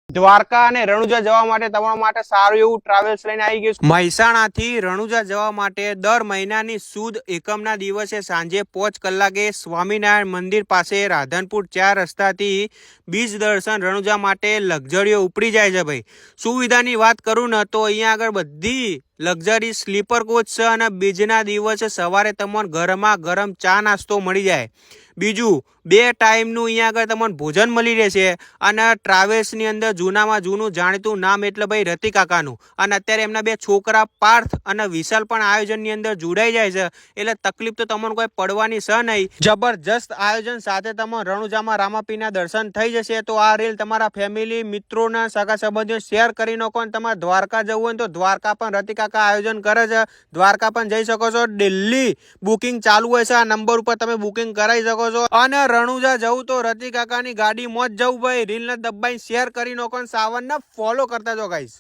દ્વારકા અને રણુજા જવા માટે તમારા માટે સારું એવું ટ્રાવેલ્સ લઈને આવી ગયું છે। મહેસાણાથી રણુજા જવા માટે દર મહિનાની સુદ એકમના દિવસે સાંજે 5 કલાકે સ્વામિનારાયણ મંદિર પાસે રાધનપુર 4 રસ્તાથી બીજ દર્શન રણુજા માટે લક્ઝરીઓ ઉપડી જાય છે। ભાઈ સુવિધાની વાત કરું ને તો અહીંયા આગળ બધી લક્ઝરી સ્લીપર કોચ છે અને બીજના દિવસે સવારે તમને ગરમા ગરમ ચા નાસ્તો મળી જાય। બીજું 2 ટાઈમનું અહીંયા આગળ તમને ભોજન મળી રહેશે અને ટ્રાવેલ્સની અંદર જૂનામાં જૂનું જાણીતું નામ એટલે ભાઈ રતિ કાકાનું અને અત્યારે એમના 2 છોકરા પાર્થ અને વિશાલ પણ આયોજનની અંદર જોડાઈ જાય છે એટલે તકલીફ તો તમને કોઈ પડવાની છે નહીં। જબરજસ્ત આયોજન સાથે તમે રણુજામાં રામાપીરના દર્શન થઈ જશે। તો આ રીલ તમારા ફેમિલી મિત્રોના સગા સંબંધીઓ શેર કરી નાખો અને તમારે દ્વારકા જવું હોય તો દ્વારકા પણ રતિ કાકા આયોજન કરે છે, દ્વારકા પણ જઈ શકો છો। દિલ્હી બુકિંગ ચાલુ હોય છે, આ નંબર ઉપર તમે બુકિંગ કરાવી શકો છો અને રણુજા જવું તો રતિ કાકાની ગાડીમાં જ જવું। ભાઈ રીલને દબાઈ શેર કરી નાખો અને સાવનને ફોલો કરતા જાઓ ગાઈસ।